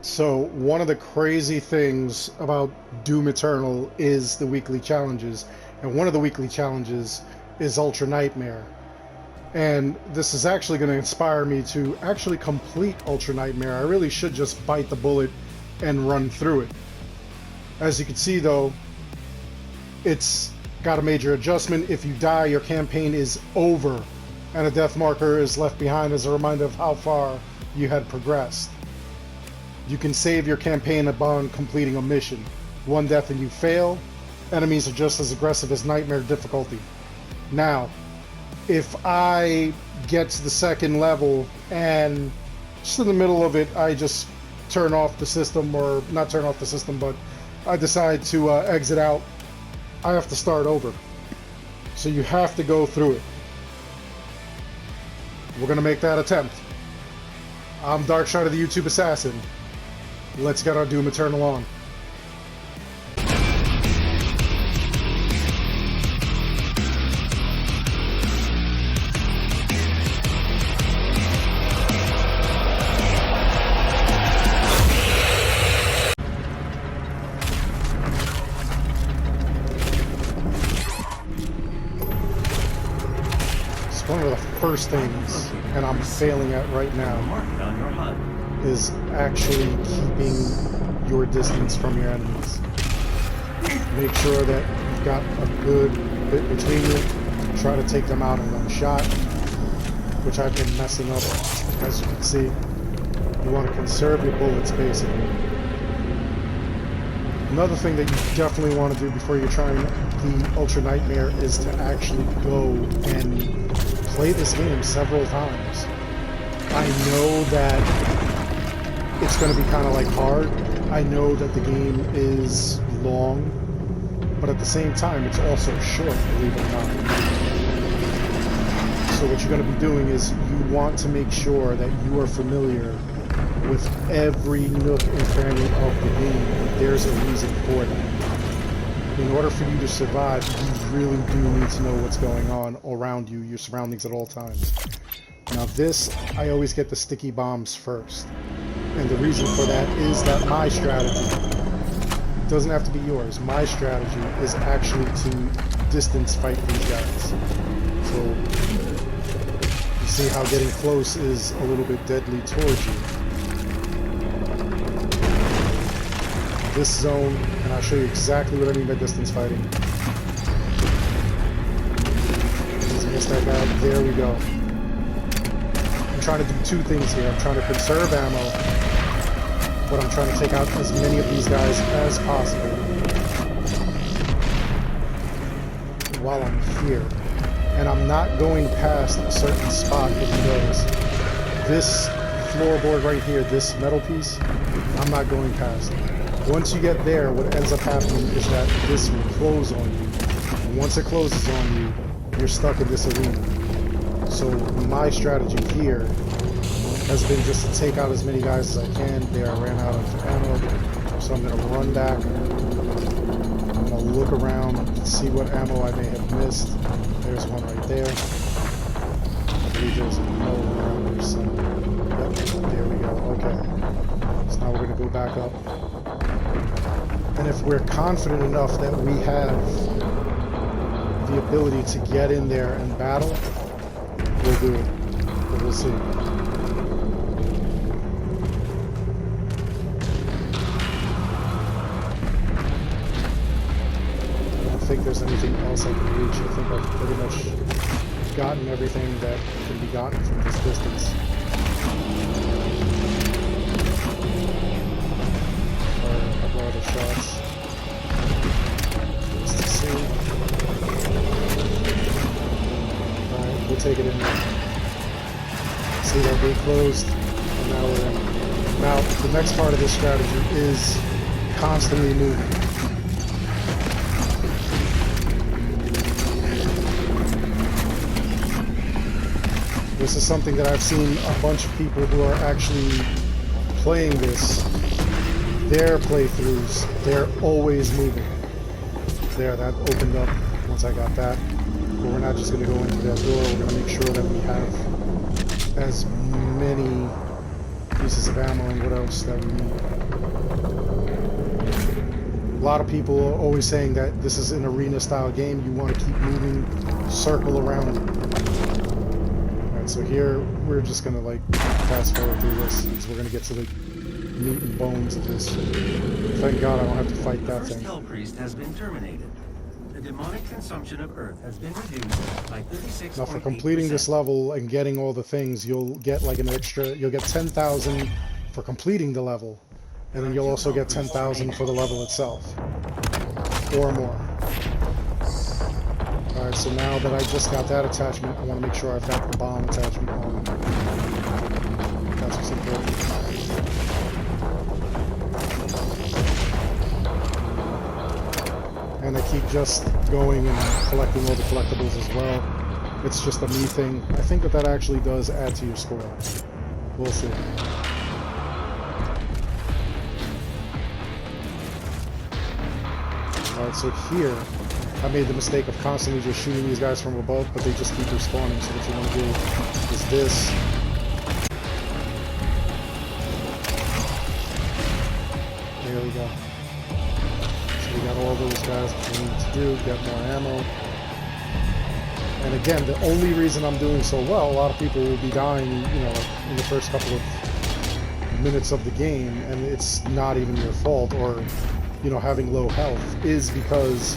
So one of the crazy things about Doom Eternal is the weekly challenges, and one of the weekly challenges is Ultra Nightmare. And this is actually going to inspire me to actually complete Ultra Nightmare. I really should just bite the bullet and run through it. As you can see though, it's got a major adjustment. If you die, your campaign is over, and a death marker is left behind as a reminder of how far you had progressed. You can save your campaign upon completing a mission. One death and you fail. Enemies are just as aggressive as Nightmare difficulty. Now, if I get to the second level and just in the middle of it, I just turn off the system, or not turn off the system, but I decide to exit out, I have to start over. So you have to go through it. We're going to make that attempt. I'm Darkshard of the YouTube Assassin. Let's get our Doom Eternal on. So one of the first things, and I'm failing at right now, is actually keeping your distance from your enemies. Make sure that you've got a good bit between you. Try to take them out in one shot, which I've been messing up, as you can see. You want to conserve your bullets, basically. Another thing that you definitely want to do before you're trying the Ultra Nightmare is to actually go and play this game several times. I know that it's going to be kind of like hard. I know that the game is long, but at the same time it's also short, believe it or not. So what you're going to be doing is you want to make sure that you are familiar with every nook and cranny of the game, and there's a reason for that. In order for you to survive, you really do need to know what's going on around you, your surroundings at all times. Now this, I always get the sticky bombs first. And the reason for that is that my strategy doesn't have to be yours. My strategy is actually to distance fight these guys. So you see how getting close is a little bit deadly towards you. This zone, and I'll show you exactly what I mean by distance fighting. Just missed that guy. There we go. I'm trying to do two things here. I'm trying to conserve ammo, but I'm trying to take out as many of these guys as possible while I'm here. And I'm not going past a certain spot, if you notice. This floorboard right here, this metal piece, I'm not going past. Once you get there, what ends up happening is that this will close on you. And once it closes on you, you're stuck in this arena. So my strategy here has been just to take out as many guys as I can. There, I ran out of ammo, so I'm going to run back. I'm going to look around, see what ammo I may have missed. There's one right there. I believe there's another around there somewhere. Yep, there we go. Okay. So now we're going to go back up. And if we're confident enough that we have the ability to get in there and battle, we'll do it. But we'll see. I don't think there's anything else I can reach. I think I've pretty much gotten everything that can be gotten from this distance. Other shots. Just to see. Alright, we'll take it in there. See that gate closed, and now we're in. Now, the next part of this strategy is constantly moving. This is something that I've seen a bunch of people who are actually playing this, their playthroughs, they're always moving. There, that opened up once I got that. But we're not just going to go into that door, we're going to make sure that we have as many pieces of ammo and what else that we need. A lot of people are always saying that this is an arena-style game. You want to keep moving, circle around. Alright, so here we're just gonna like fast forward through this because we're gonna get to the meat and bones of this. Thank God I don't have to fight that thing. The first Hell Priest has been terminated. The demonic consumption of Earth has been reduced by 36.8%. Now for completing this level and getting all the things, you'll get like an extra, you'll get 10,000 for completing the level. And then you'll also get 10,000 for the level itself. Or more. Alright, so now that I just got that attachment, I want to make sure I've got the bomb attachment on. That's what's important. And I keep just going and collecting all the collectibles as well. It's just a me thing. I think that that actually does add to your score. We'll see. Alright, so here, I made the mistake of constantly just shooting these guys from above, but they just keep respawning. So what you want to do is this. There we go. So we got all those guys that we need to do, get more ammo. And again, the only reason I'm doing so well, a lot of people will be dying, you know, in the first couple of minutes of the game, and it's not even your fault, or, you know, having low health, is because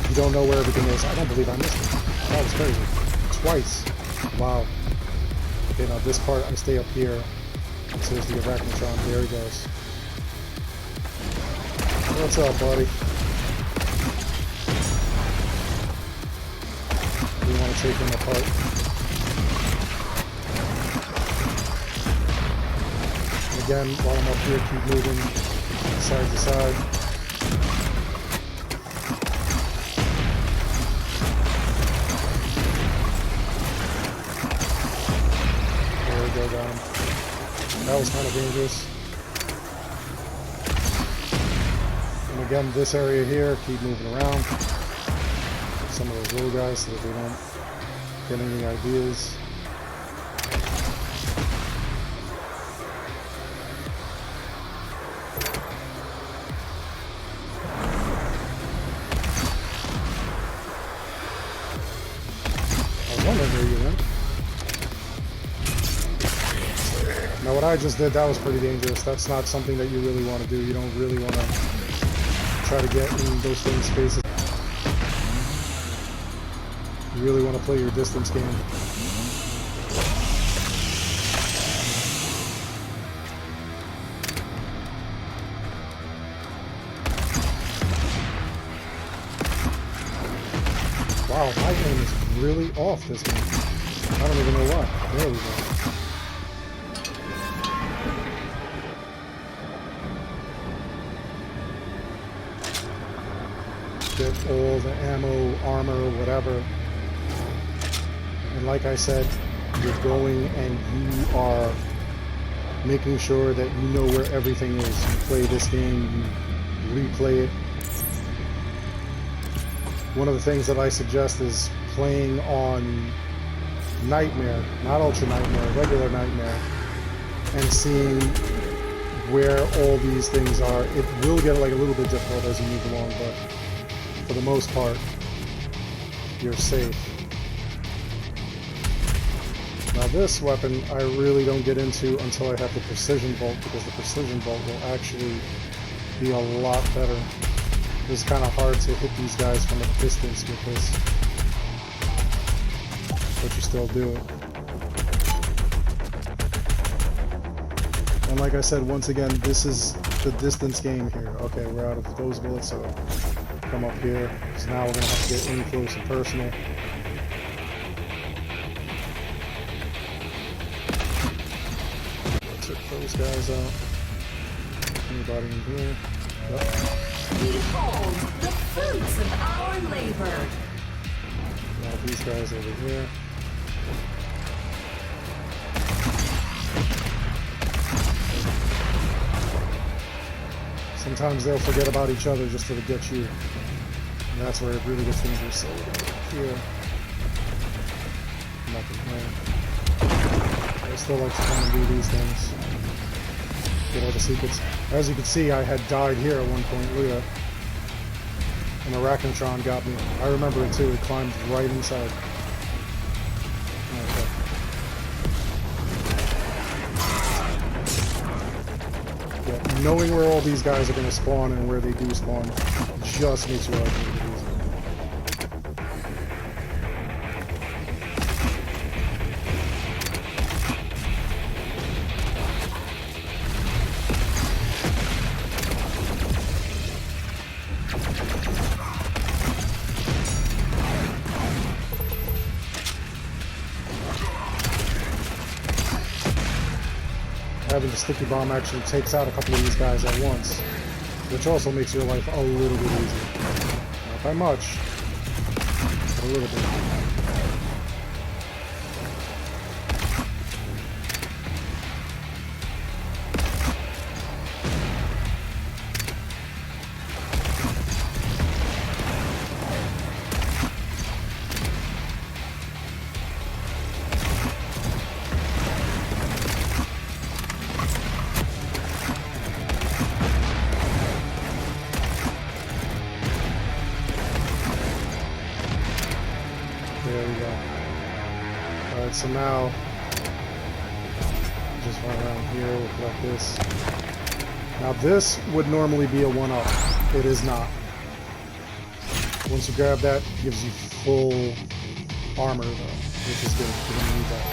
you don't know where everything is. I don't believe I missed it. That was crazy. Twice. Wow. Okay, now this part, I stay up here. So there's the arachnotron. There he goes. What's up, buddy? We want to take him apart. Again, while I'm up here, keep moving side to side. There we go, down. That was kind of dangerous. And again, this area here, keep moving around. Some of those little guys so that they don't get any ideas. Now what I just did, that was pretty dangerous. That's not something that you really want to do. You don't really want to try to get in those things' spaces. You really want to play your distance game. Wow, my aim is really off this game. I don't even know why. There we go. Get all the ammo, armor, whatever. And like I said, you're going and you are making sure that you know where everything is. You play this game, you replay it. One of the things that I suggest is playing on Nightmare, not Ultra Nightmare, regular Nightmare, and seeing where all these things are. It will get like a little bit difficult as you move along, but for the most part, you're safe. Now this weapon I really don't get into until I have the precision bolt, because the precision bolt will actually be a lot better. It's kind of hard to hit these guys from a distance with this, but you still do it. And like I said, once again, this is the distance game here. Okay, we're out of those bullets, so come up here, because now we're going to have to get in close and personal. Took those guys out. Anybody in here? Yep. Behold the fruits of our labor. Now these guys over here. Sometimes they'll forget about each other just to get you. And that's where it really gets dangerous. So we're going to go here. Nothing here. I still like to come and do these things. Get all the secrets. As you can see, I had died here at one point. Look at that. And Arachnotron got me. I remember it too. It climbed right inside. Okay. Yeah, knowing where all these guys are going to spawn and where they do spawn just makes your life a little bit easier. Having the sticky bomb actually takes out a couple of these guys at once, which also makes your life a little bit easier. Not by much, but a little bit. There we go. Alright, so now just run around here, we'll collect this. Now this would normally be a 1-up. It is not. Once you grab that, it gives you full armor though, which is good. You're gonna need that.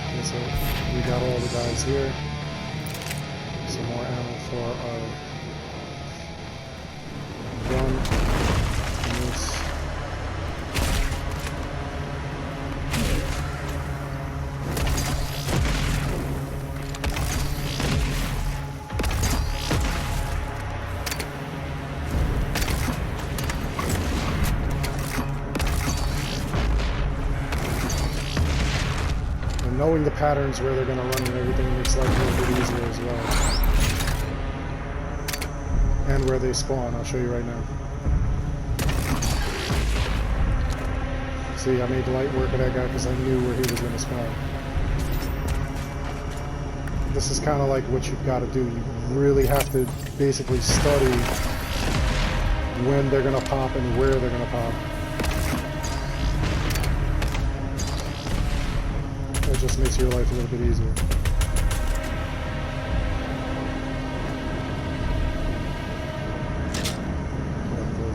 Okay, so we got all the guys here. Some more ammo for our gun. And this. Knowing the patterns where they're going to run and everything makes life a little bit easier as well. And where they spawn, I'll show you right now. See, I made light work of that guy because I knew where he was going to spawn. This is kind of like what you've got to do. You really have to basically study when they're going to pop and where they're going to pop. That just makes your life a little bit easier.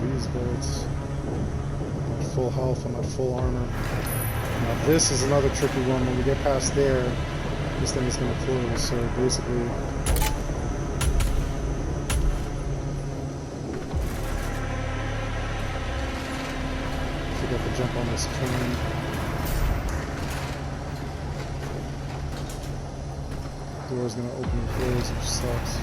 These bullets. I'm at full health, I'm at full armor. Now this is another tricky one. When we get past there, this thing is going to close. So basically, forget to jump on this cane. Door's gonna open and close, which sucks.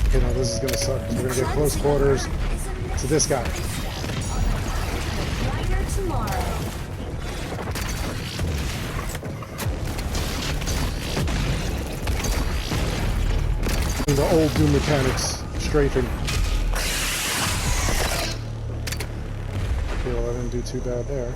Okay, now this is gonna suck. We're gonna get close quarters to this guy. Brighter tomorrow. The old Doom mechanics strafing. Okay, well I didn't do too bad there.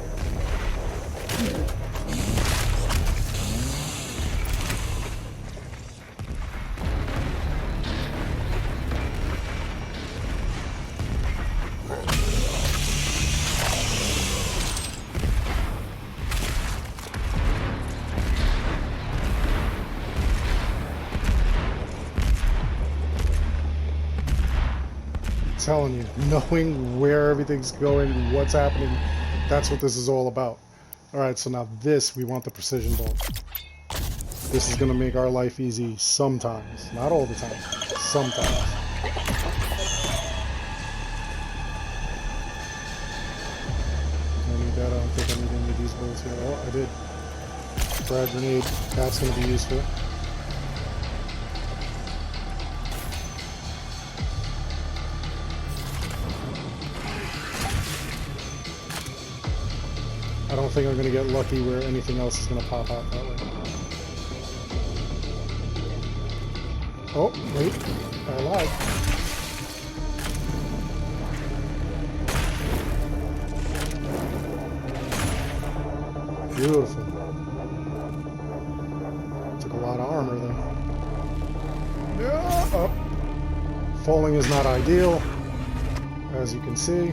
telling you, knowing where everything's going, what's happening, that's what this is all about. Alright, so now this, we want the precision bolt. This is going to make our life easy sometimes. Not all the time. Sometimes. I need that. I don't think I need any of these bullets here. Oh, I did. Frag grenade. That's going to be useful. I don't think I'm going to get lucky where anything else is going to pop out that way. Oh, wait. I lied. Beautiful. Took a lot of armor, though. Yeah, oh. Falling is not ideal, as you can see.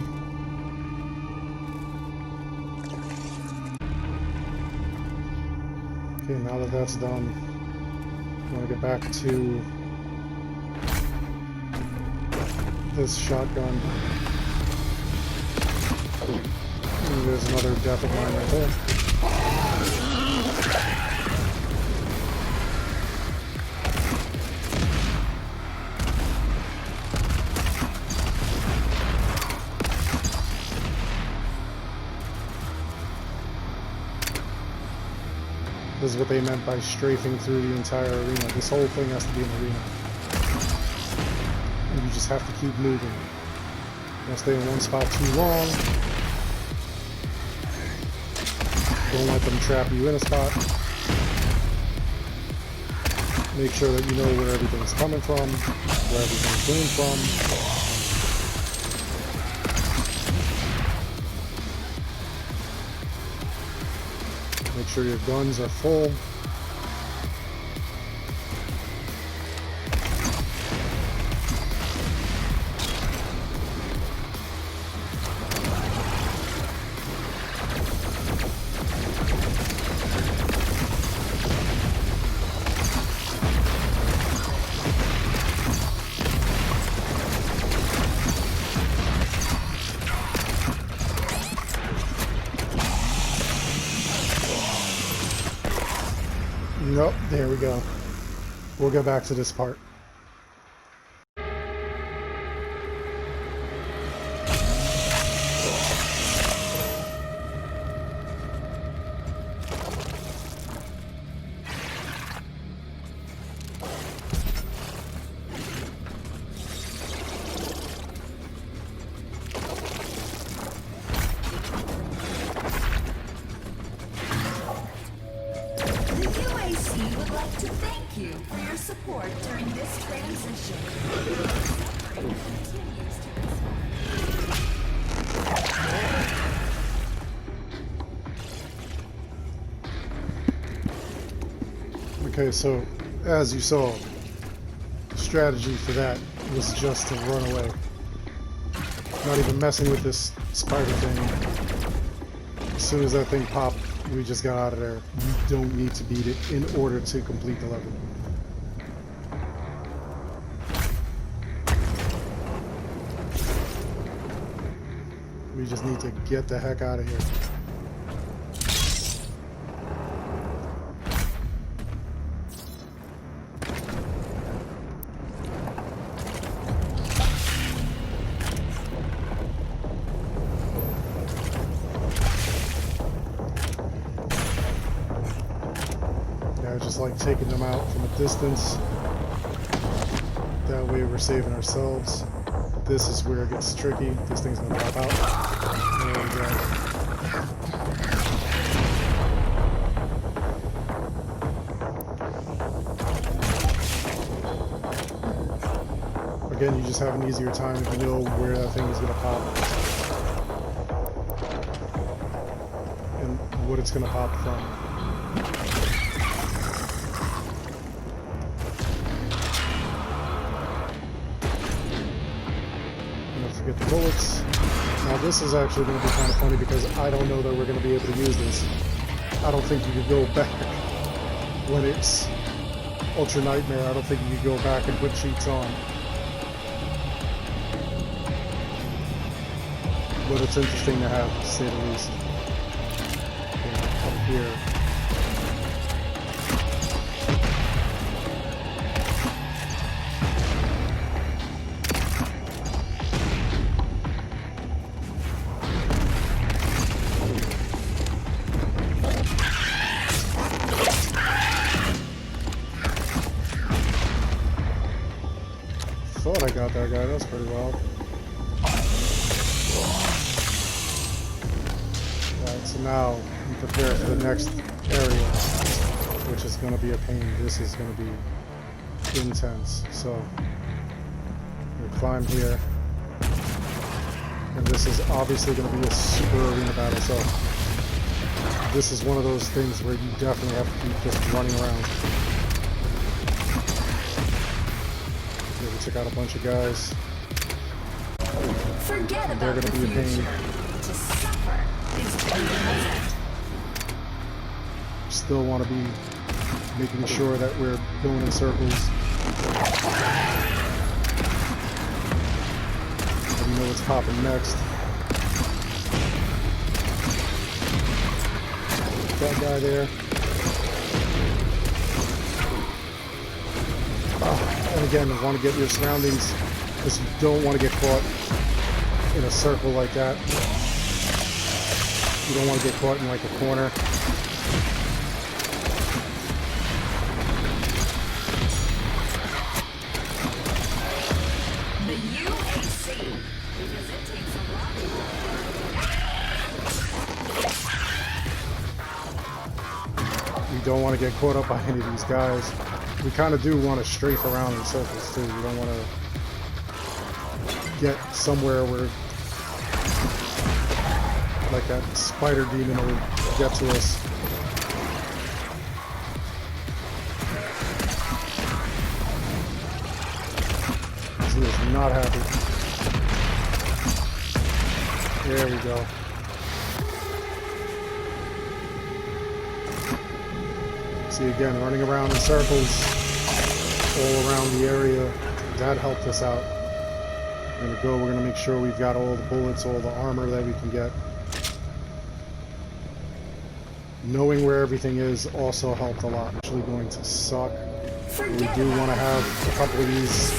Okay, now that that's done, I want to get back to this shotgun. And there's another death of mine right there. This is what they meant by strafing through the entire arena. This whole thing has to be an arena. And you just have to keep moving. Don't stay in one spot too long. Don't let them trap you in a spot. Make sure that you know where everything's coming from, where everything came from. Make sure your guns are full. Nope, there we go. We'll go back to this part. Would like to thank you for your support during this transition. Suffering continues to inspire. Okay, so as you saw, the strategy for that was just to run away. Not even messing with this spider thing. As soon as that thing popped, we just got out of there. You don't need to beat it in order to complete the level. We just need to get the heck out of here. Just like taking them out from a distance. That way we're saving ourselves. This is where it gets tricky. This thing's gonna pop out. There we go. Again, you just have an easier time if you know where that thing is gonna pop. And what it's gonna pop from. Get the bullets. Now this is actually going to be kind of funny because I don't know that we're going to be able to use this. I don't think you could go back when it's Ultra Nightmare. I don't think you could go back and put cheats on. but it's interesting to have, to say the least. Yeah, up here. Thought I got that guy, that's pretty wild. Alright, so now we prepare for the next area, which is going to be a pain. This is going to be intense. So, we climb here. And this is obviously going to be a super arena battle, so this is one of those things where you definitely have to keep just running around. Okay, we took out a bunch of guys. Forget And they're about going to the be a future. pain. To suffer is to be present. Still want to be making sure that we're going in circles. So we know what's popping next. That guy there. And again, you want to get your surroundings because you don't want to get caught in a circle like that. You don't want to get caught in like a corner. The UAC, because it takes a lot. You don't want to get caught up by any of these guys. We kind of do want to strafe around in circles too. You don't want to get somewhere where like that spider demon will get to us. He is not happy. There we go. See, again, running around in circles all around the area, that helped us out. We're going to go, we're going to make sure we've got all the bullets, all the armor that we can get. Knowing where everything is also helped a lot. Actually going to suck. We do want to have a couple of these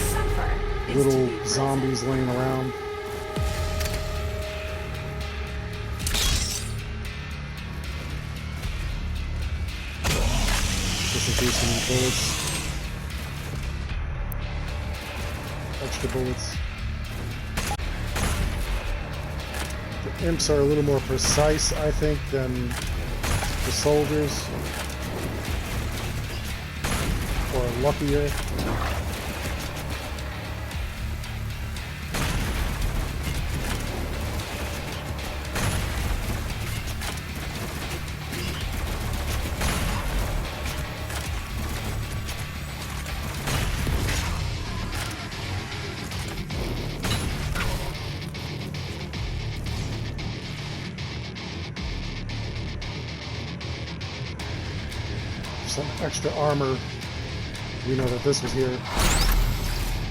little zombies laying around. Just in case we need bullets. Extra bullets. The imps are a little more precise, I think, than the soldiers. Or luckier. Some extra armor. We know that this was here.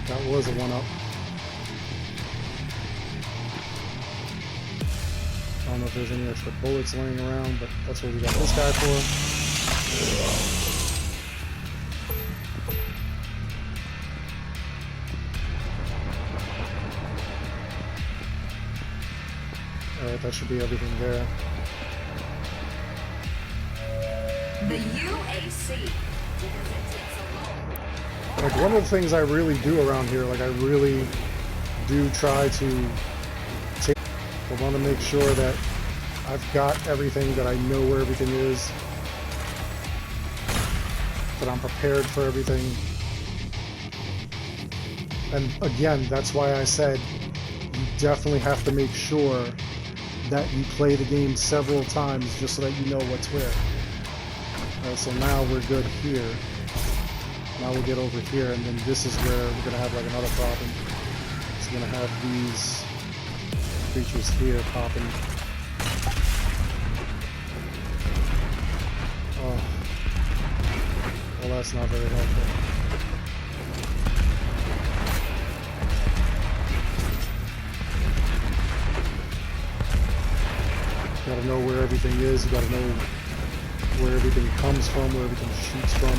That was a one-up. I don't know if there's any extra bullets laying around, but that's what we got this guy for. Alright, that should be everything there. The UAC, because it takes a lot. Like, one of the things I really do around here, like I really do try to take, I want to make sure that I've got everything, that I know where everything is, that I'm prepared for everything. And again, that's why I said you definitely have to make sure that you play the game several times just so that you know what's where. Alright, so now we're good here. Now we'll get over here, and then this is where we're going to have like another problem. It's going to have these creatures here popping. Oh. Well, that's not very helpful. gotta know where everything is, you gotta know where everything comes from, where everything shoots from.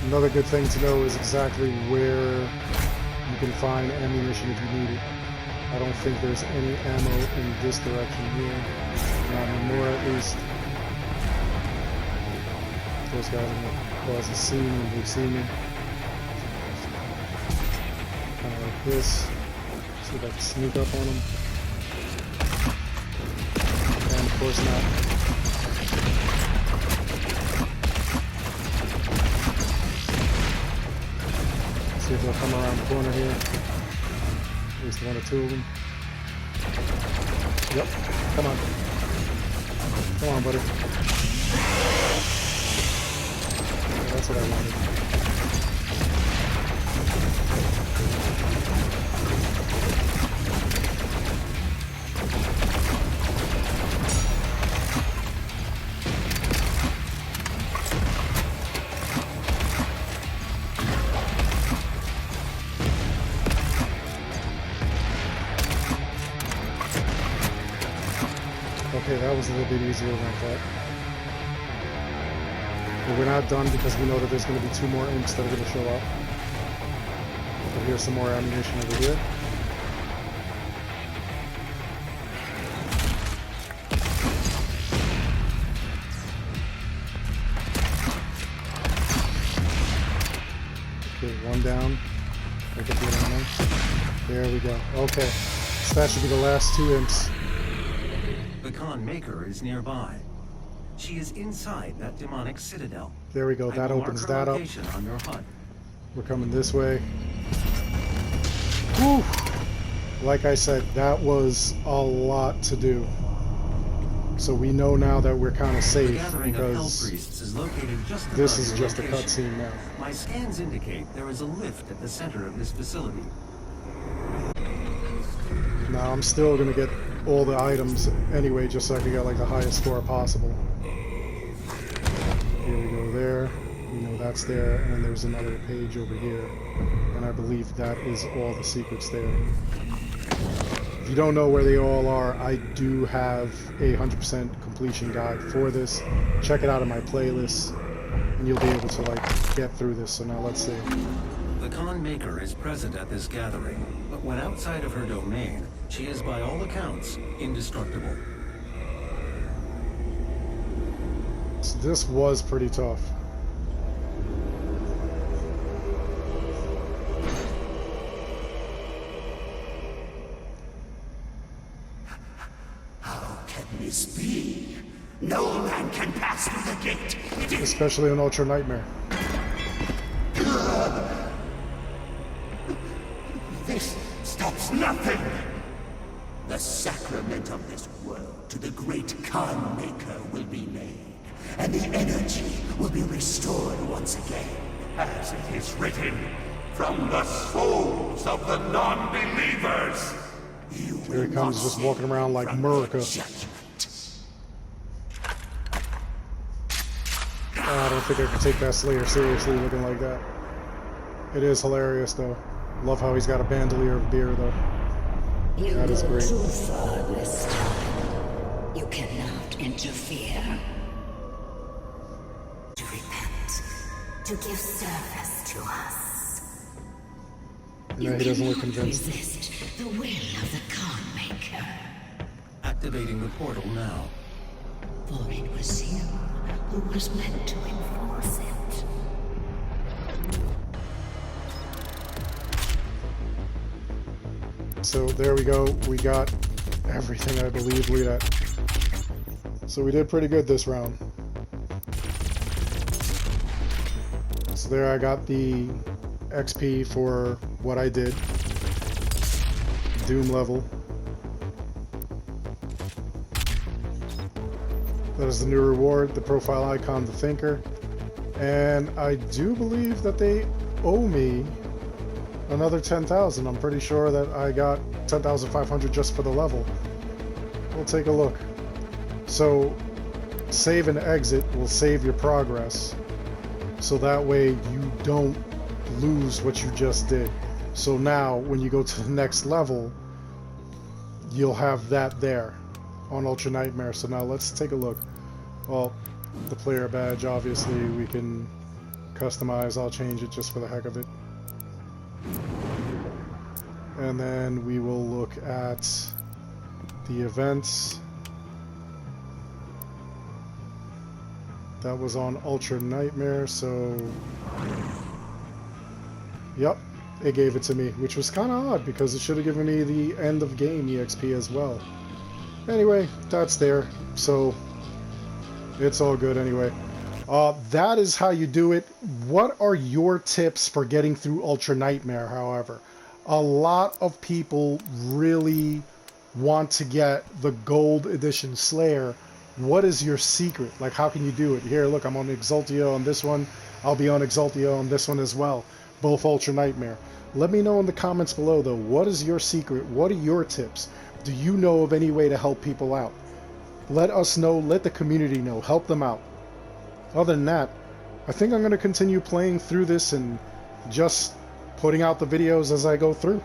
Another good thing to know is exactly where you can find ammunition if you need it. I don't think there's any ammo in this direction here. Not anymore, at least. Those guys are gonna cause a scene when they see me. Kind of like this. See if I can sneak up on them. And of course not. See if they'll come around the corner here. At least one or two of them. Yep. Come on. Come on, buddy. Yeah, that's what I wanted. Okay, that was a little bit easier than I thought. But we're not done because we know that there's going to be two more imps that are going to show up. But here's some more ammunition over here. Okay, one down. I get the other one. There we go. Okay, so that should be the last two imps. The Khan Maker is nearby. She is inside that demonic citadel. There we go. That opens that up. On your HUD. We're coming this way. Whew. Like I said, that was a lot to do. So we know now that we're kind of safe because this is just a cutscene now. My scans indicate there is a lift at the center of this facility. Now I'm still gonna get all the items anyway, just so I can get like the highest score possible. Here we go there. We know that's there, and then there's another page over here. And I believe that is all the secrets there. If you don't know where they all are, I do have a 100% completion guide for this. Check it out in my playlist, and you'll be able to like get through this. So now let's see. The Khan Maker is present at this gathering, but when outside of her domain, she is by all accounts indestructible. So this was pretty tough. How can this be? No man can pass through the gate. Especially an Ultra Nightmare. This stops nothing. The sacrament of this world to the great Khan Maker will be made, and the energy will be restored once again. As it is written, from the souls of the non-believers. Here he comes, just walking around like America. I don't think I can take that Slayer seriously looking like that. It is hilarious though. Love how he's got a bandolier of beer though. That is great. Too far this time. You cannot interfere. To repent, to give service to us. No, he doesn't look convinced. Resist the will of the Khan Maker. Activating the portal now. For it was you who was meant to enforce it. So there we go. We got everything, I believe. Look at that. So we did pretty good this round. So there I got the XP for what I did. Doom level. That is the new reward, the profile icon, the thinker. And I do believe that they owe me another 10,000. I'm pretty sure that I got 10,500 just for the level. We'll take a look. So save and exit will save your progress, so that way you don't lose what you just did. So now when you go to the next level, you'll have that there on Ultra Nightmare. So now let's take a look. Well, the player badge, obviously we can customize. I'll change it just for the heck of it. And then we will look at the events. That was on Ultra Nightmare, so yep, it gave it to me, which was kind of odd because it should have given me the end of game EXP as well. Anyway, that's there, so it's all good anyway. That is how you do it. What are your tips for getting through Ultra Nightmare, however? A lot of people really want to get the Gold Edition Slayer. What is your secret? Like, how can you do it? Here, look, I'm on Exultia on this one. I'll be on Exultia on this one as well. Both Ultra Nightmare. Let me know in the comments below, though, what is your secret? What are your tips? Do you know of any way to help people out? Let us know. Let the community know. Help them out. Other than that, I think I'm going to continue playing through this and just putting out the videos as I go through.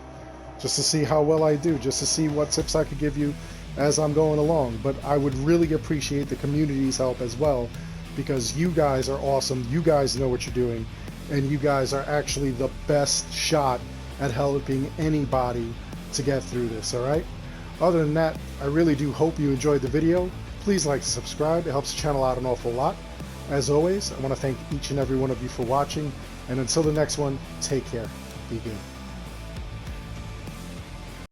Just to see how well I do. Just to see what tips I could give you as I'm going along. But I would really appreciate the community's help as well, because you guys are awesome, you guys know what you're doing, and you guys are actually the best shot at helping anybody to get through this, alright? Other than that, I really do hope you enjoyed the video. Please like and subscribe, it helps the channel out an awful lot. As always, I want to thank each and every one of you for watching, and until the next one, take care, be good.